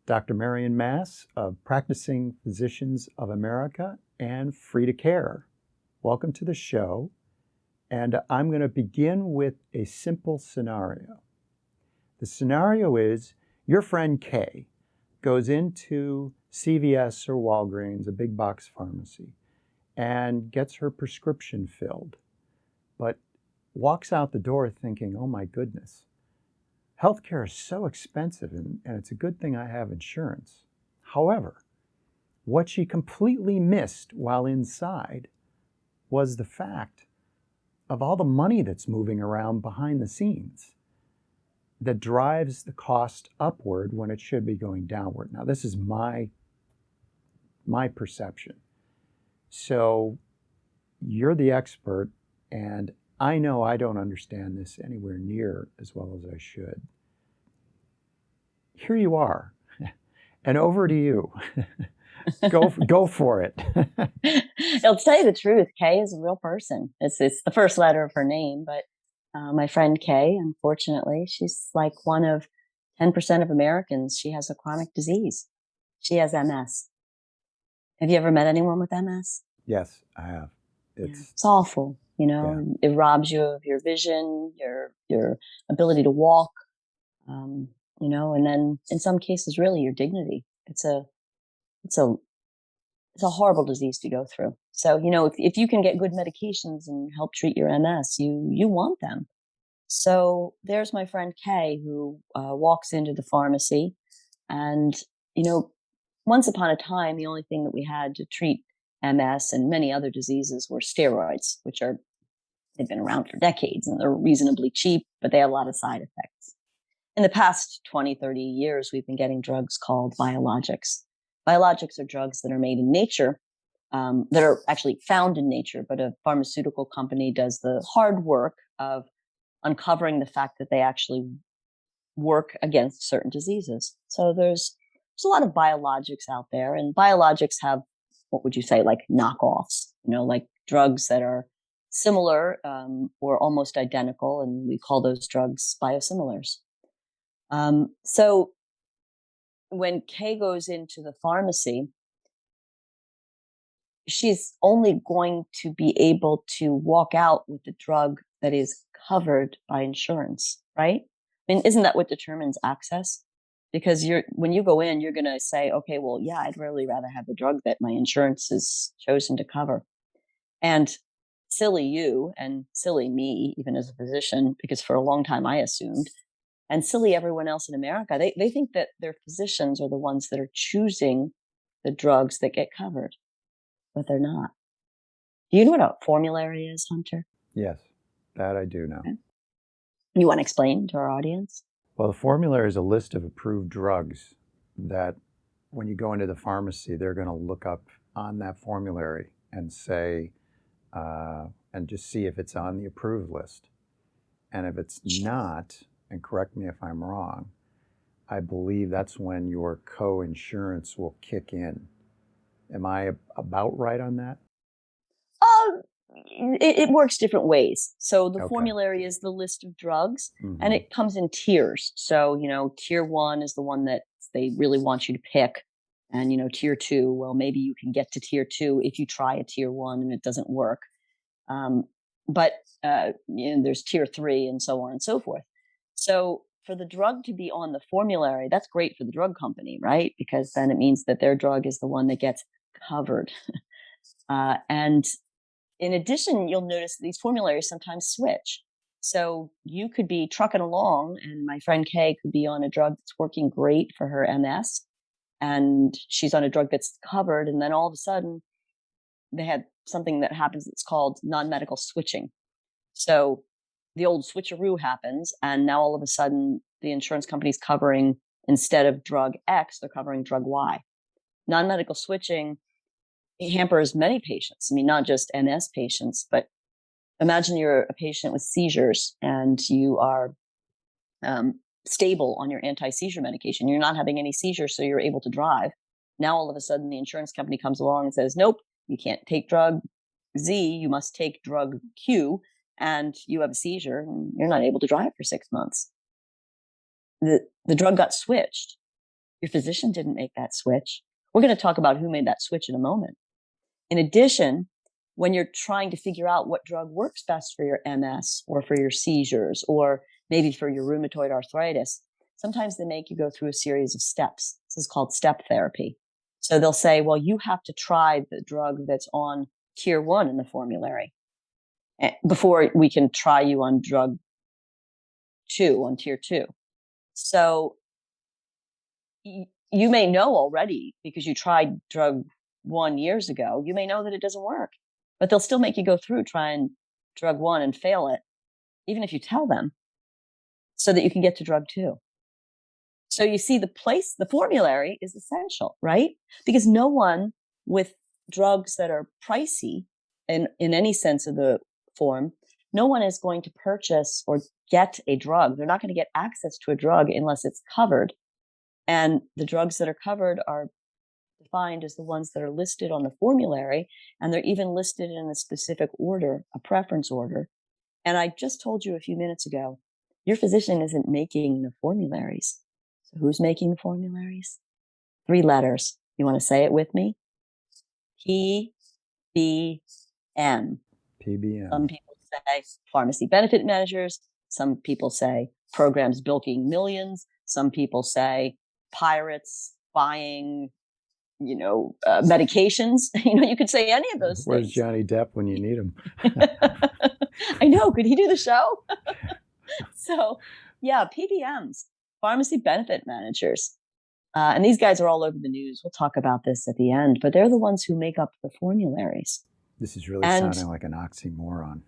Dr. Marion Mass of Practicing Physicians of America and Free to Care. Welcome to the show. And I'm going to begin with a simple scenario. The scenario is your friend Kay goes into CVS or Walgreens, a big box pharmacy, and gets her prescription filled, but walks out the door thinking, oh my goodness, healthcare is so expensive, and it's a good thing I have insurance. However, what she completely missed while inside was the fact of all the money that's moving around behind the scenes that drives the cost upward when it should be going downward. Now, this is my perception. So you're the expert, and I know I don't understand this anywhere near as well as I should. Here you are, and over to you. Go for it. I'll tell you the truth. Kay is a real person. It's the first letter of her name, but my friend Kay, unfortunately, she's like one of 10% of Americans. She has a chronic disease. She has MS. Have you ever met anyone with MS? Yes, I have. It's awful. It robs you of your vision, your ability to walk, and then in some cases, really your dignity. It's a horrible disease to go through. So, if you can get good medications and help treat your MS, you want them. So there's my friend Kay who walks into the pharmacy, and, once upon a time, the only thing that we had to treat MS and many other diseases were steroids, which they've been around for decades and they're reasonably cheap, but they have a lot of side effects. In the past 20, 30 years, we've been getting drugs called biologics. Biologics are drugs that are made in nature, that are actually found in nature, but a pharmaceutical company does the hard work of uncovering the fact that they actually work against certain diseases. So there's a lot of biologics out there, and biologics have, what would you say, like knockoffs, like drugs that are similar or almost identical, and we call those drugs biosimilars. So when Kay goes into the pharmacy, she's only going to be able to walk out with the drug that is covered by insurance, right? I mean, isn't that what determines access? Because when you go in, you're going to say, okay, well, yeah, I'd really rather have the drug that my insurance has chosen to cover. And silly you and silly me, even as a physician, because for a long time I assumed, and silly everyone else in America, they think that their physicians are the ones that are choosing the drugs that get covered, but they're not. Do you know what a formulary is, Hunter? Yes, that I do know. Okay. You want to explain to our audience? Well, the formulary is a list of approved drugs that when you go into the pharmacy, they're going to look up on that formulary and say, and just see if it's on the approved list. And if it's not, and correct me if I'm wrong, I believe that's when your co-insurance will kick in. Am I about right on that? It works different ways. So the formulary is the list of drugs, and it comes in tiers. So, tier 1 is the one that they really want you to pick. And, tier 2, well, maybe you can get to tier 2 if you try a tier 1 and it doesn't work. But there's tier 3 and so on and so forth. So for the drug to be on the formulary, that's great for the drug company, right? Because then it means that their drug is the one that gets covered. And in addition, you'll notice that these formularies sometimes switch. So you could be trucking along, and my friend Kay could be on a drug that's working great for her MS, and she's on a drug that's covered, and then all of a sudden, they had something that happens that's called non-medical switching. So the old switcheroo happens, and now all of a sudden, the insurance company's covering, instead of drug X, they're covering drug Y. Non-medical switching hampers many patients. I mean, not just MS patients, but imagine you're a patient with seizures and you are stable on your anti-seizure medication. You're not having any seizures, so you're able to drive. Now, all of a sudden, the insurance company comes along and says, nope, you can't take drug Z, you must take drug Q, and you have a seizure, and you're not able to drive for 6 months. The drug got switched. Your physician didn't make that switch. We're going to talk about who made that switch in a moment. In addition, when you're trying to figure out what drug works best for your MS or for your seizures or maybe for your rheumatoid arthritis, sometimes they make you go through a series of steps. This is called step therapy. So they'll say, well, you have to try the drug that's on tier 1 in the formulary before we can try you on drug 2, on tier 2. So you may know already, because you tried drug 1 years ago, you may know that it doesn't work, but they'll still make you go through trying drug 1 and fail it, even if you tell them, so that you can get to drug 2. So you see, the formulary is essential, right? Because no one with drugs that are pricey in any sense of the form, no one is going to purchase or get a drug. They're not going to get access to a drug unless it's covered. And the drugs that are covered are defined as the ones that are listed on the formulary, and they're even listed in a specific order, a preference order. And I just told you a few minutes ago, your physician isn't making the formularies. So who's making the formularies? 3 letters. You want to say it with me? PBM. PBM. Some people say pharmacy benefit managers. Some people say programs bilking millions. Some people say pirates buying, medications. You could say any of those Where's things. Johnny Depp when you need him? I know. Could he do the show? So, yeah, PBMs, pharmacy benefit managers. And these guys are all over the news. We'll talk about this at the end, but they're the ones who make up the formularies. This is really sounding like an oxymoron.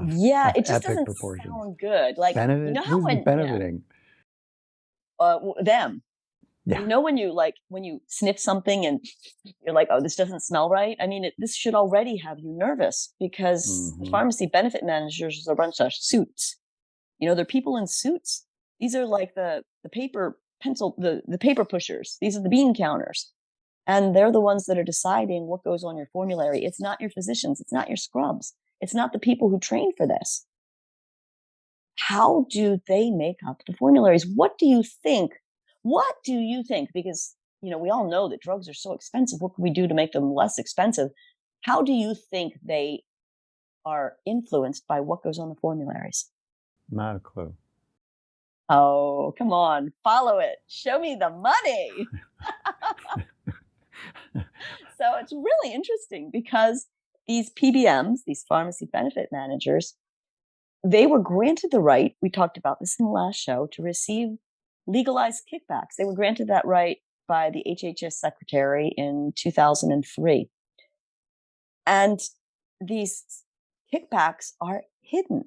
Yeah, it just doesn't proportions. sound good. Like, Benefit? Who's benefiting? Them. Yeah. When you sniff something and you're like, oh, this doesn't smell right. I mean, this should already have you nervous, because the pharmacy benefit managers are a bunch of suits. They're people in suits. These are like the paper pencil, the paper pushers. These are the bean counters. And they're the ones that are deciding what goes on your formulary. It's not your physicians. It's not your scrubs. It's not the people who train for this. How do they make up the formularies? What do you think? Because, we all know that drugs are so expensive. What can we do to make them less expensive? How do you think they are influenced by what goes on the formularies? Not a clue. Oh, come on. Follow it. Show me the money. So it's really interesting, because these PBMs, these pharmacy benefit managers, they were granted the right, we talked about this in the last show, to receive legalized kickbacks. They were granted that right by the HHS secretary in 2003. And these kickbacks are hidden.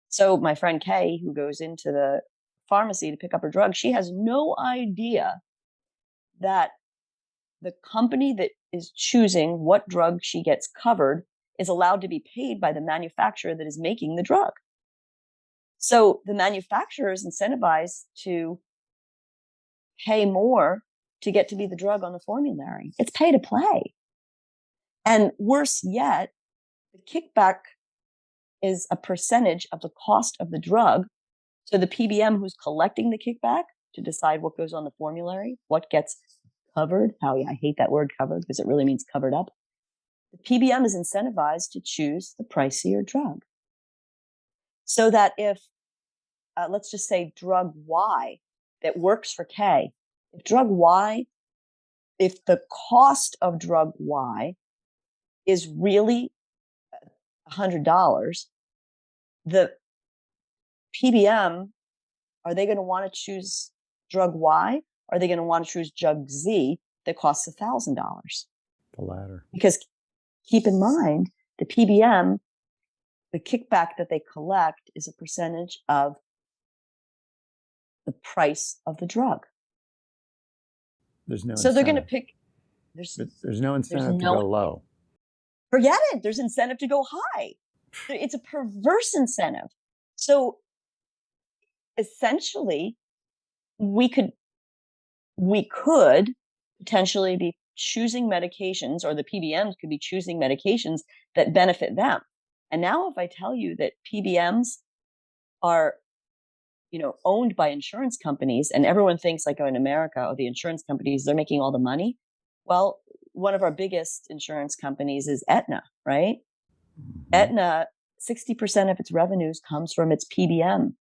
So my friend Kay, who goes into the pharmacy to pick up her drug, she has no idea that the company that is choosing what drug she gets covered is allowed to be paid by the manufacturer that is making the drug. So the manufacturer is incentivized to pay more to get to be the drug on the formulary. It's pay to play. And worse yet, the kickback is a percentage of the cost of the drug. So the PBM who's collecting the kickback to decide what goes on the formulary, what gets covered. I hate that word covered, because it really means covered up. The PBM is incentivized to choose the pricier drug. So that if, let's just say drug Y that works for K, if the cost of drug Y is really $100, the PBM, are they going to want to choose drug Y? Are they going to want to choose drug Z that costs $1,000? The latter. Because keep in mind, the PBM, the kickback that they collect is a percentage of the price of the drug. There's no so incentive. They're going to pick. There's no incentive to go low. Forget it. There's incentive to go high. It's a perverse incentive. So essentially, we could potentially be choosing medications, or the PBMs could be choosing medications that benefit them. And now if I tell you that PBMs are, owned by insurance companies, and everyone thinks, like, oh, in America, oh, the insurance companies, they're making all the money. Well, one of our biggest insurance companies is Aetna, right? Aetna, 60% of its revenues comes from its PBM.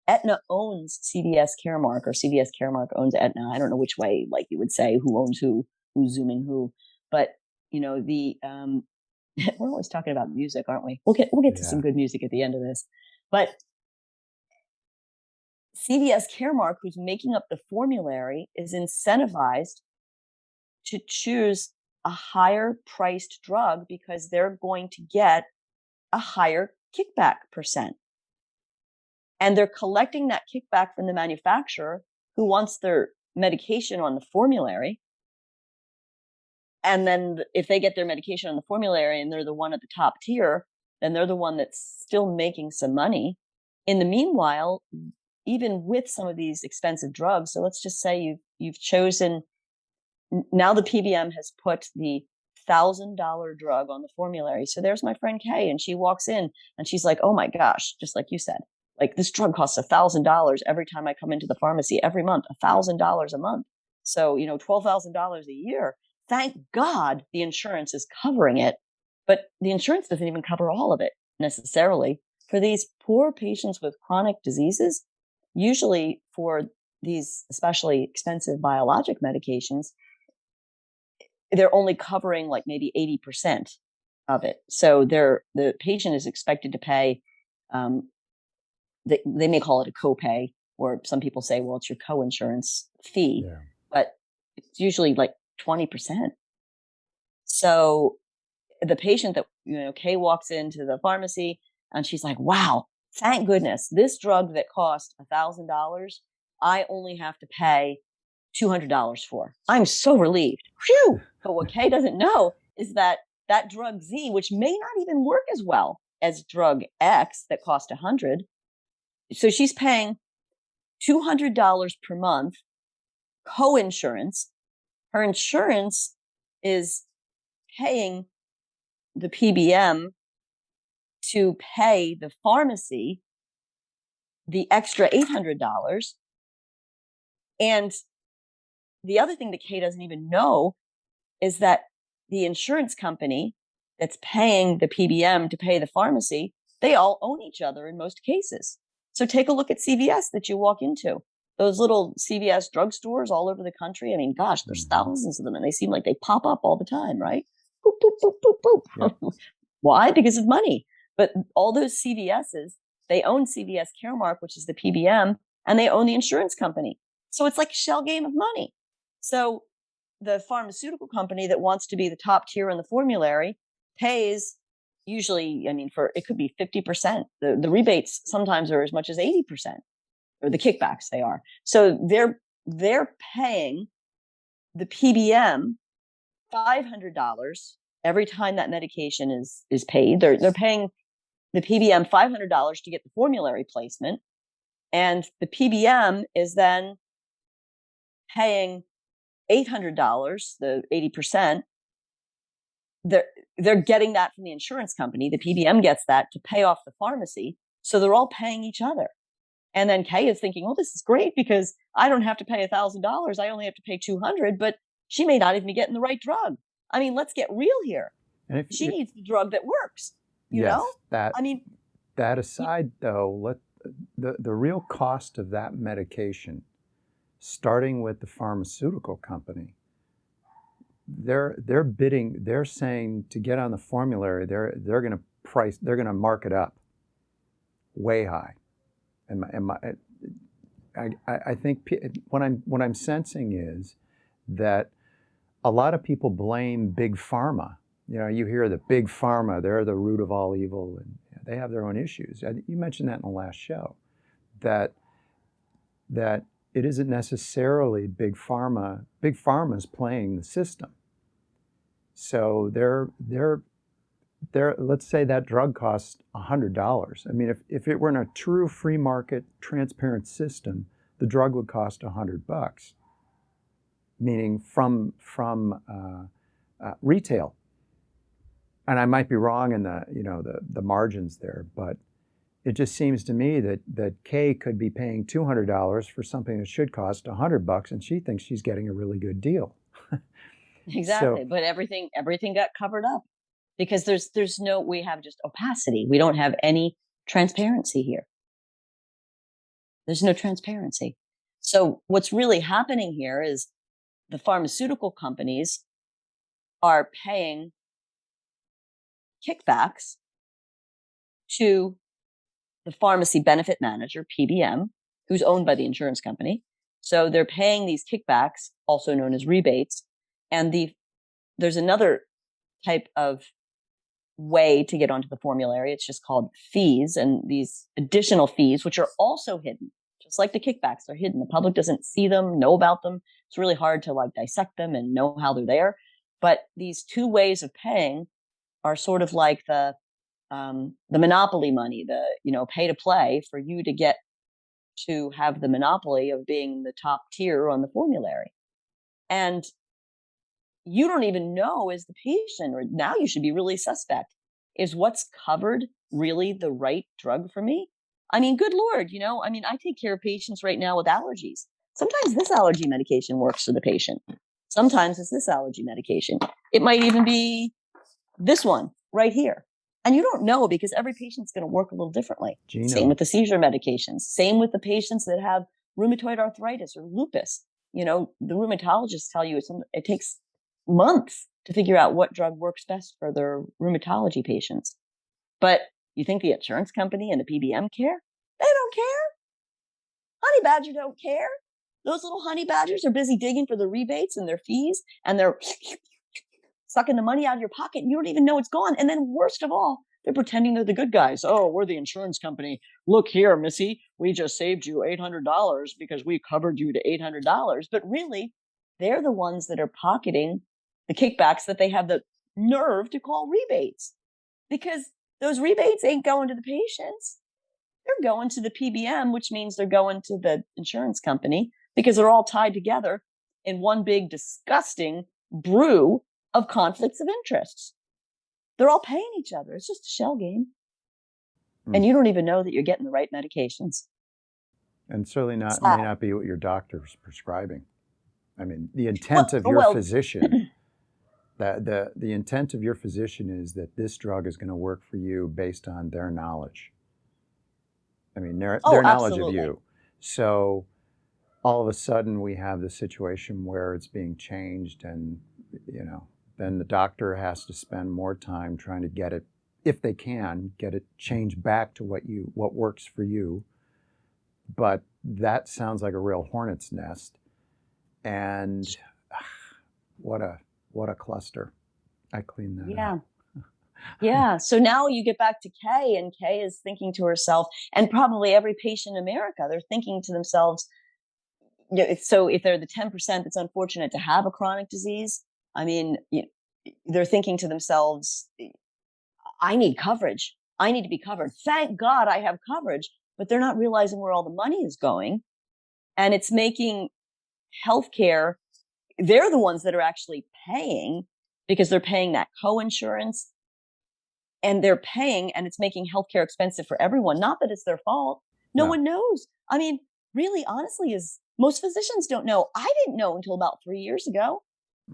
Aetna owns CVS Caremark, or CVS Caremark owns Aetna. I don't know which way, like you would say, who owns who, who's zooming who. But we're always talking about music, aren't we? We'll get to some good music at the end of this. But CVS Caremark, who's making up the formulary, is incentivized to choose a higher priced drug because they're going to get a higher kickback percent. And they're collecting that kickback from the manufacturer who wants their medication on the formulary. And then if they get their medication on the formulary and they're the one at the top tier, then they're the one that's still making some money. In the meanwhile, even with some of these expensive drugs, so let's just say you've chosen, now the PBM has put the $1,000 drug on the formulary. So there's my friend Kay, and she walks in and she's like, oh my gosh, just like you said, like, this drug costs $1,000 every time I come into the pharmacy every month, $1,000 a month. So, $12,000 a year. Thank God the insurance is covering it, but the insurance doesn't even cover all of it necessarily. For these poor patients with chronic diseases, usually for these especially expensive biologic medications, they're only covering like maybe 80% of it. So the patient is expected to pay, they may call it a copay, or some people say, well, it's your coinsurance fee, but it's usually like 20%. So the patient that, Kay walks into the pharmacy and she's like, wow, thank goodness, this drug that cost $1,000, I only have to pay $200 for. I'm so relieved. Phew. But what Kay doesn't know is that drug Z, which may not even work as well as drug X that cost $100, so she's paying $200 per month coinsurance. Her insurance is paying the PBM to pay the pharmacy the extra $800. And the other thing that Kay doesn't even know is that the insurance company that's paying the PBM to pay the pharmacy, they all own each other in most cases. So take a look at CVS that you walk into. Those little CVS drugstores all over the country. I mean, gosh, there's thousands of them, and they seem like they pop up all the time, right? Boop, boop, boop, boop, boop. Yep. Why? Because of money. But all those CVSs, they own CVS Caremark, which is the PBM, and they own the insurance company. So it's like a shell game of money. So the pharmaceutical company that wants to be the top tier in the formulary pays usually, it could be 50%. The rebates sometimes are as much as 80%, or the kickbacks they are. So they're paying the PBM $500 every time that medication is paid. They're paying the PBM $500 to get the formulary placement, and the PBM is then paying $800, the 80%. They're getting that from the insurance company. The PBM gets that to pay off the pharmacy. So they're all paying each other. And then Kay is thinking, oh, this is great because I don't have to pay $1,000. I only have to pay $200, but she may not even be getting the right drug. Let's get real here. She needs the drug that works. You know? That aside, though, the real cost of that medication, starting with the pharmaceutical company, they're bidding. They're saying to get on the formulary, they're going to mark it up way high. And I think what I'm sensing is that a lot of people blame Big Pharma. You hear that Big Pharma, they're the root of all evil, and they have their own issues. You mentioned that in the last show, that it isn't necessarily Big Pharma. Big Pharma's playing the system. So they're there, let's say that drug costs $100. I mean, if it were in a true free market, transparent system, the drug would cost $100, meaning from retail. And I might be wrong in the margins there, but it just seems to me that Kay could be paying $200 for something that should cost $100, and she thinks she's getting a really good deal. Exactly. So, But everything got covered up because we have just opacity. We don't have any transparency here. There's no transparency. So what's really happening here is the pharmaceutical companies are paying kickbacks to the pharmacy benefit manager, PBM, who's owned by the insurance company. So they're paying these kickbacks, also known as rebates. And there's another type of way to get onto the formulary. It's just called fees, and these additional fees, which are also hidden, just like the kickbacks, they're hidden. The public doesn't see them, know about them. It's really hard to dissect them and know how they're there. But these two ways of paying are sort of like the monopoly money, the pay to play for you to get to have the monopoly of being the top tier on the formulary. And you don't even know as the patient, or now you should be really suspect, is what's covered really the right drug for me? I mean, good Lord, I take care of patients right now with allergies. Sometimes this allergy medication works for the patient. Sometimes it's this allergy medication. It might even be this one right here. And you don't know because every patient's going to work a little differently. Same with the seizure medications. Same with the patients that have rheumatoid arthritis or lupus. The rheumatologists tell you it takes months to figure out what drug works best for their rheumatology patients. But you think the insurance company and the PBM care? They don't care. Honey Badger don't care. Those little honey badgers are busy digging for the rebates and their fees, and they're sucking the money out of your pocket, and you don't even know it's gone. And then worst of all, they're pretending they're the good guys. Oh, we're the insurance company. Look here, Missy, we just saved you $800 because we covered you to $800. But really, they're the ones that are pocketing the kickbacks that they have the nerve to call rebates, because those rebates ain't going to the patients. They're going to the PBM, which means they're going to the insurance company, because they're all tied together in one big disgusting brew of conflicts of interests. They're all paying each other. It's just a shell game. And you don't even know that you're getting the right medications. And certainly may not be what your doctor's prescribing. I mean, the intent of your physician, the intent of your physician is that this drug is going to work for you based on their knowledge. I mean, their knowledge of you. So all of a sudden we have the situation where it's being changed, and, then the doctor has to spend more time trying to get it, if they can, get it changed back to what works for you. But that sounds like a real hornet's nest. And what a cluster. I cleaned that up. Yeah. So now you get back to Kay, and Kay is thinking to herself, and probably every patient in America, they're thinking to themselves, so if they're the 10% that's unfortunate to have a chronic disease, I mean, they're thinking to themselves, I need coverage. I need to be covered. Thank God I have coverage, but they're not realizing where all the money is going. And it's making healthcare, they're the ones that are actually paying, because they're paying that co-insurance, and they're paying, and it's making healthcare expensive for everyone. Not that it's their fault. No one knows. I mean, really, honestly, most physicians don't know. I didn't know until about 3 years ago.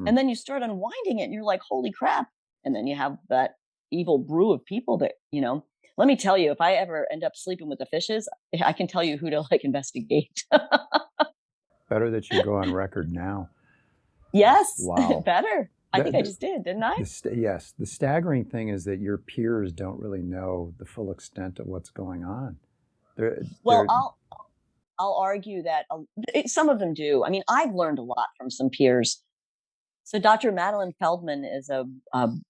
And then you start unwinding it, and you're like, holy crap. And then you have that evil brew of people that, let me tell you, if I ever end up sleeping with the fishes, I can tell you who to investigate. Better that you go on record now. Yes. Wow. Better. I think I just did, didn't I? Yes. The staggering thing is that your peers don't really know the full extent of what's going on. I'll argue that some of them do. I mean, I've learned a lot from some peers. So Dr. Madeline Feldman is a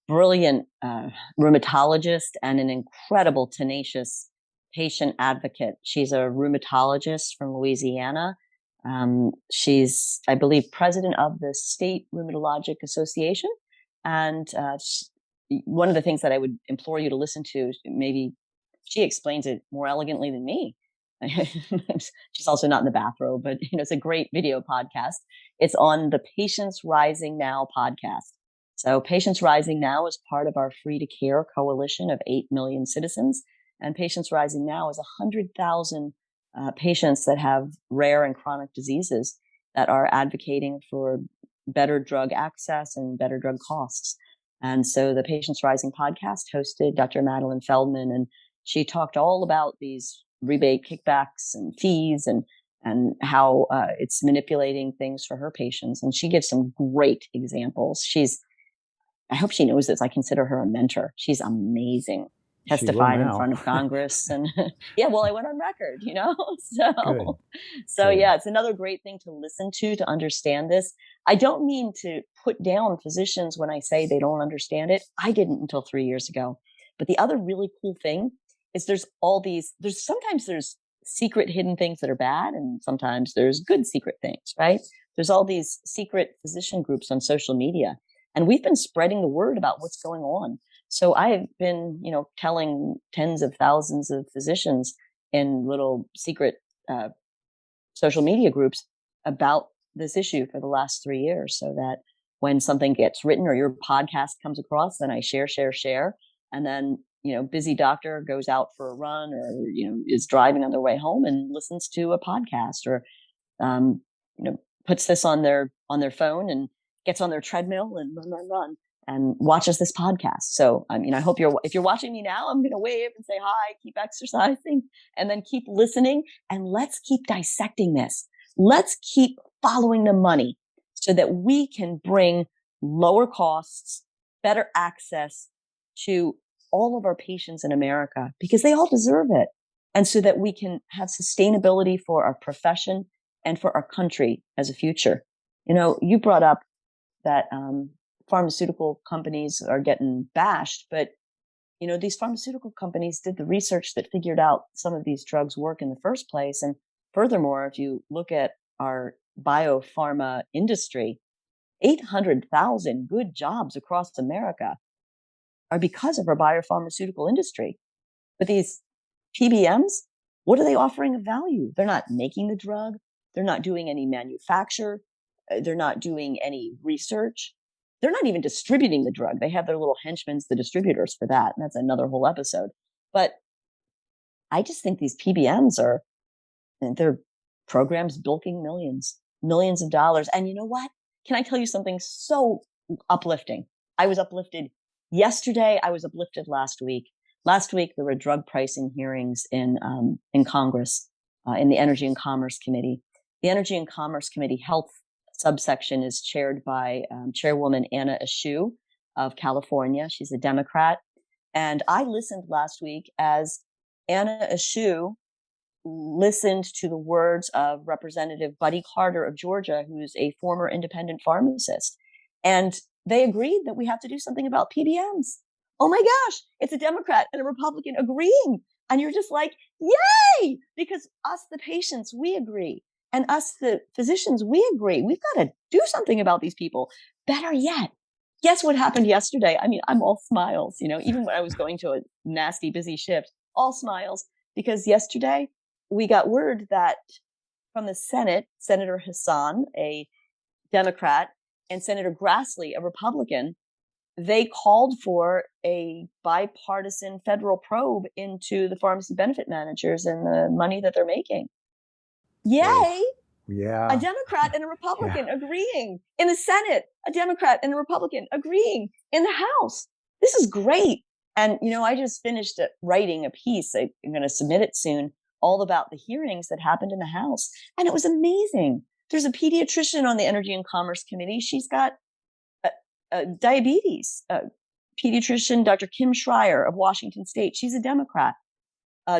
brilliant rheumatologist and an incredible, tenacious patient advocate. She's a rheumatologist from Louisiana. She's, I believe, president of the State Rheumatologic Association. And one of the things that I would implore you to listen to, maybe she explains it more elegantly than me. She's also not in the bathrobe, but it's a great video podcast. It's on the Patients Rising Now podcast. So Patients Rising Now is part of our Free to Care coalition of 8 million citizens. And Patients Rising Now is 100,000 patients that have rare and chronic diseases that are advocating for better drug access and better drug costs. And so the Patients Rising podcast hosted Dr. Madeline Feldman, and she talked all about these rebate kickbacks and fees and how it's manipulating things for her patients. And she gives some great examples. I hope she knows this. I consider her a mentor. She's amazing. Testified in front of Congress. And yeah, well, I went on record, So yeah, it's another great thing to listen to understand this. I don't mean to put down physicians when I say they don't understand it. I didn't until 3 years ago. But the other really cool thing is sometimes there's secret hidden things that are bad, and sometimes there's good secret things, right? There's all these secret physician groups on social media, and we've been spreading the word about what's going on. So I've been, telling tens of thousands of physicians in little secret social media groups about this issue for the last 3 years, so that when something gets written or your podcast comes across, then I share. And then, busy doctor goes out for a run or, is driving on their way home and listens to a podcast or, puts this on their phone and gets on their treadmill and run and watches this podcast. So, I hope if you're watching me now, I'm going to wave and say hi, keep exercising, and then keep listening. And let's keep dissecting this. Let's keep following the money so that we can bring lower costs, better access to all of our patients in America, because they all deserve it. And so that we can have sustainability for our profession and for our country as a future. You brought up that pharmaceutical companies are getting bashed, but these pharmaceutical companies did the research that figured out some of these drugs work in the first place. And furthermore, if you look at our biopharma industry, 800,000 good jobs across America are because of our biopharmaceutical industry. But these PBMs, what are they offering of value? They're not making the drug. They're not doing any manufacture. They're not doing any research. They're not even distributing the drug. They have their little henchmen, the distributors, for that. And that's another whole episode. But I just think these PBMs they're programs bilking millions of dollars. And you know what? Can I tell you something so uplifting? I was uplifted yesterday. I was uplifted last week. Last week, there were drug pricing hearings in Congress, in the Energy and Commerce Committee. The Energy and Commerce Committee Health subsection is chaired by Chairwoman Anna Eshoo of California. She's a Democrat. And I listened last week as Anna Eshoo listened to the words of Representative Buddy Carter of Georgia, who's a former independent pharmacist. And they agreed that we have to do something about PBMs. Oh my gosh, it's a Democrat and a Republican agreeing. And you're just like, yay! Because us, the patients, we agree. And us, the physicians, we agree. We've got to do something about these people. Better yet, guess what happened yesterday? I'm all smiles, even when I was going to a nasty, busy shift, all smiles. Because yesterday, we got word that from the Senate, Senator Hassan, a Democrat, and Senator Grassley, a Republican, they called for a bipartisan federal probe into the pharmacy benefit managers and the money that they're making. Yay! Yeah. A Democrat and a Republican agreeing in the Senate, a Democrat and a Republican agreeing in the House. This is great. And, I just finished writing a piece. I'm going to submit it soon, all about the hearings that happened in the House. And it was amazing. There's a pediatrician on the Energy and Commerce Committee. She's got diabetes. Pediatrician Dr. Kim Schreier of Washington State. She's a Democrat.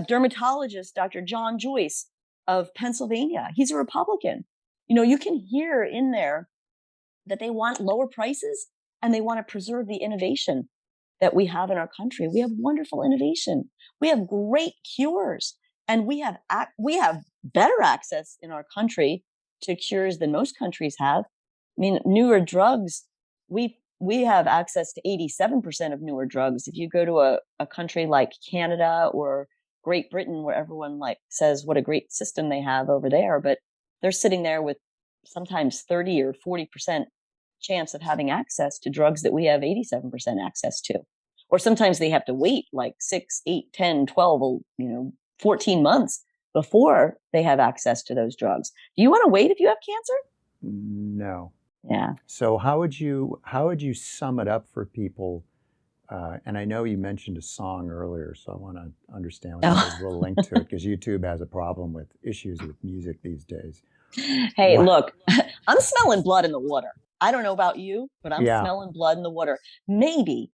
Dermatologist Dr. John Joyce of Pennsylvania. He's a Republican. You can hear in there that they want lower prices and they want to preserve the innovation that we have in our country. We have wonderful innovation. We have great cures, and we have better access in our country to cures than most countries have. Newer drugs. We we have access to 87% of newer drugs. If you go to a country like Canada or Great Britain, where everyone like says what a great system they have over there, but they're sitting there with sometimes 30 or 40% chance of having access to drugs that we have 87% access to. Or sometimes they have to wait like 6, 8, 10, 12, 14 months before they have access to those drugs. Do you want to wait if you have cancer? No. Yeah. So how would you sum it up for people? And I know you mentioned a song earlier, so I want to understand what that is. We'll link to it because YouTube has a problem with issues with music these days. Hey, look, I'm smelling blood in the water. I don't know about you, but I'm Yeah. smelling blood in the water. Maybe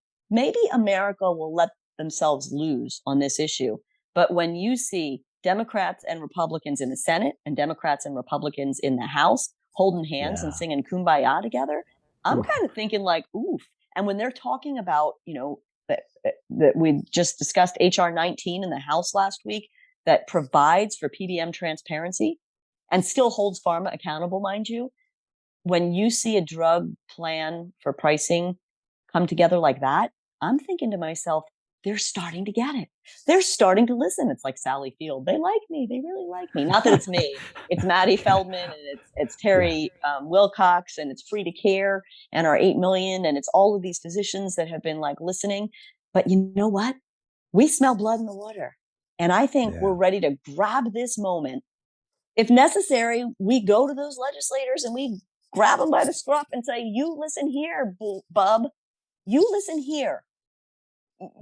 America will let themselves lose on this issue. But when you see Democrats and Republicans in the Senate and Democrats and Republicans in the House holding hands and singing Kumbaya together, I'm kind of thinking like, oof. And when they're talking about, that we just discussed HR 19 in the House last week that provides for PBM transparency and still holds pharma accountable, mind you, when you see a drug plan for pricing come together like that, I'm thinking to myself, they're starting to get it. They're starting to listen. It's like Sally Field. They like me. They really like me. Not that it's me. It's Maddie Feldman and it's Terry Wilcox and it's Free to Care and our 8 million. And it's all of these physicians that have been like listening. But you know what? We smell blood in the water. And I think we're ready to grab this moment. If necessary, we go to those legislators and we grab them by the scruff and say, you listen here, bub. You listen here.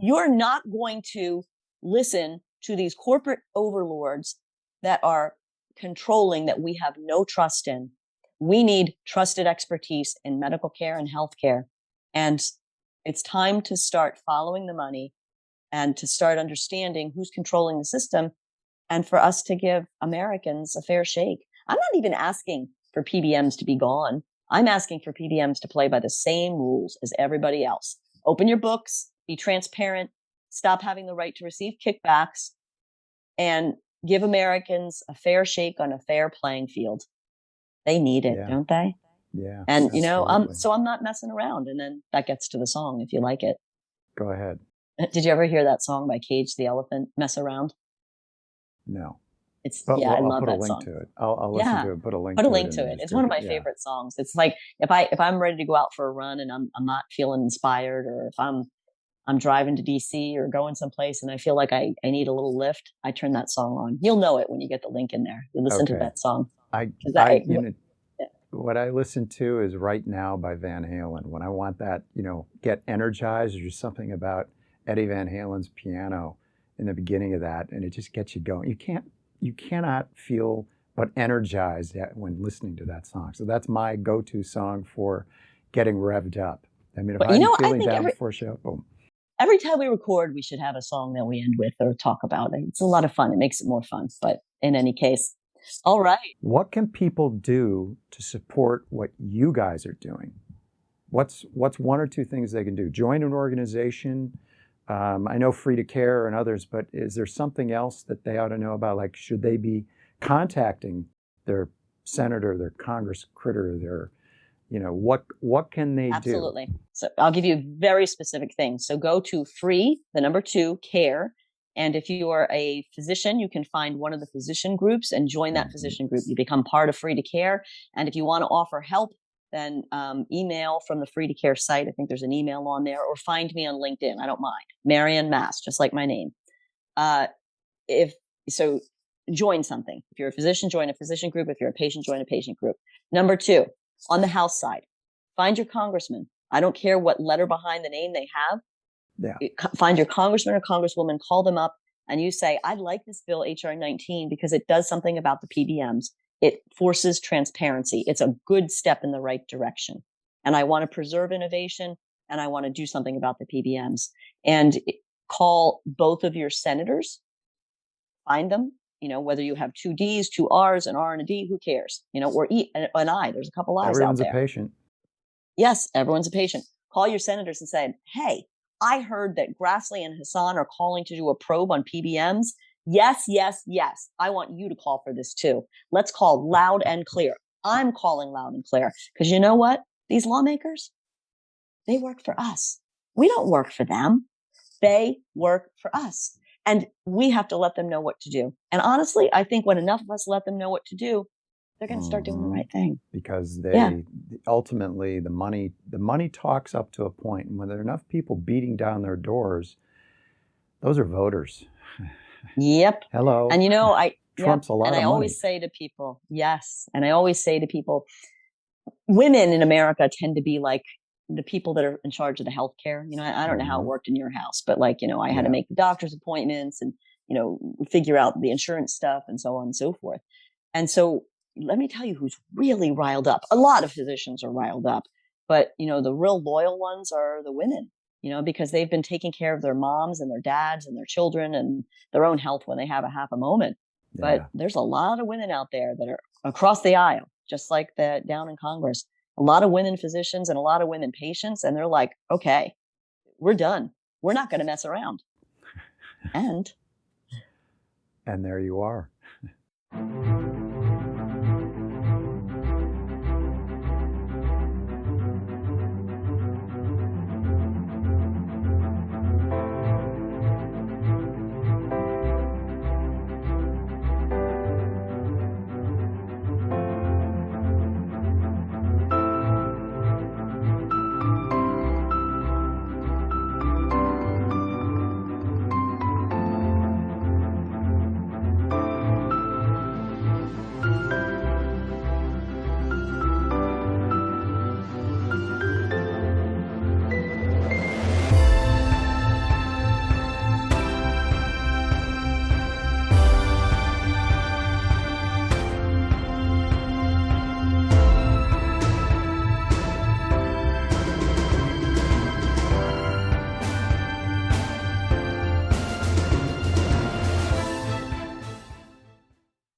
You're not going to listen to these corporate overlords that are controlling that we have no trust in. We need trusted expertise in medical care and healthcare. And it's time to start following the money and to start understanding who's controlling the system and for us to give Americans a fair shake. I'm not even asking for PBMs to be gone. I'm asking for PBMs to play by the same rules as everybody else. Open your books, be transparent, stop having the right to receive kickbacks, and give Americans a fair shake on a fair playing field. They need it, don't they? Yeah. And, so I'm not messing around. And then that gets to the song, if you like it. Go ahead. Did you ever hear that song by Cage the Elephant, Mess Around? No. I love that song. I'll put a link to it. I'll listen to it. Put a link to it. It's one of my favorite songs. It's like if I'm ready to go out for a run and I'm not feeling inspired, or if I'm driving to DC or going someplace and I feel like I need a little lift, I turn that song on. You'll know it when you get the link in there. You listen to that song. What I listen to is Right Now by Van Halen. When I want that, get energized, there's just something about Eddie Van Halen's piano in the beginning of that, and it just gets you going. You cannot feel but energized when listening to that song. So that's my go-to song for getting revved up. I mean, if I'm feeling down before a show, boom. Every time we record, we should have a song that we end with or talk about. It's a lot of fun. It makes it more fun. But in any case, all right. What can people do to support what you guys are doing? What's one or two things they can do? Join an organization. I know Free to Care and others, but is there something else that they ought to know about? Like, should they be contacting their senator, their Congress critter, their, what can they do? Absolutely. So I'll give you very specific things. So go to free, the number 2, care. And if you are a physician, you can find one of the physician groups and join that physician group. You become part of Free to Care. And if you want to offer help, then email from the Free to Care site. I think there's an email on there, or find me on LinkedIn. I don't mind. Marion Mass, just like my name. Join something. If you're a physician, join a physician group. If you're a patient, join a patient group. Number 2, on the House side, find your congressman. I don't care what letter behind the name they have. Yeah. Find your congressman or congresswoman, call them up, and you say, I'd like this bill, HR 19, because it does something about the PBMs. It forces transparency. It's a good step in the right direction. And I want to preserve innovation, and I want to do something about the PBMs. And call both of your senators, find them, whether you have 2 Ds, 2 Rs, an R and a D, who cares? Or an I. There's a couple I's Everyone's out there. A patient. Yes, everyone's a patient. Call your senators and say, hey, I heard that Grassley and Hassan are calling to do a probe on PBMs. Yes, yes, yes. I want you to call for this too. Let's call loud and clear. I'm calling loud and clear because you know what? These lawmakers, They work for us. We don't work for them. They work for us. And we have to let them know what to do. And honestly, I think when enough of us let them know what to do, they're going to start doing the right thing. Because Yeah. ultimately the money talks up to a point, and when there are enough people beating down their doors, those are voters. Yep. Hello. And Trump's a lot and of I money. always say to people, yes. And I always say to people, women in America tend to be like the people that are in charge of the healthcare. I don't know how it worked in your house, but I had to make the doctor's appointments and, figure out the insurance stuff and so on and so forth. And so let me tell you who's really riled up. A lot of physicians are riled up, but the real loyal ones are the women, because they've been taking care of their moms and their dads and their children and their own health when they have a half a moment. Yeah. But there's a lot of women out there that are across the aisle, just like that down in Congress. A lot of women physicians and a lot of women patients, and they're like, okay, we're done. We're not going to mess around. And there you are.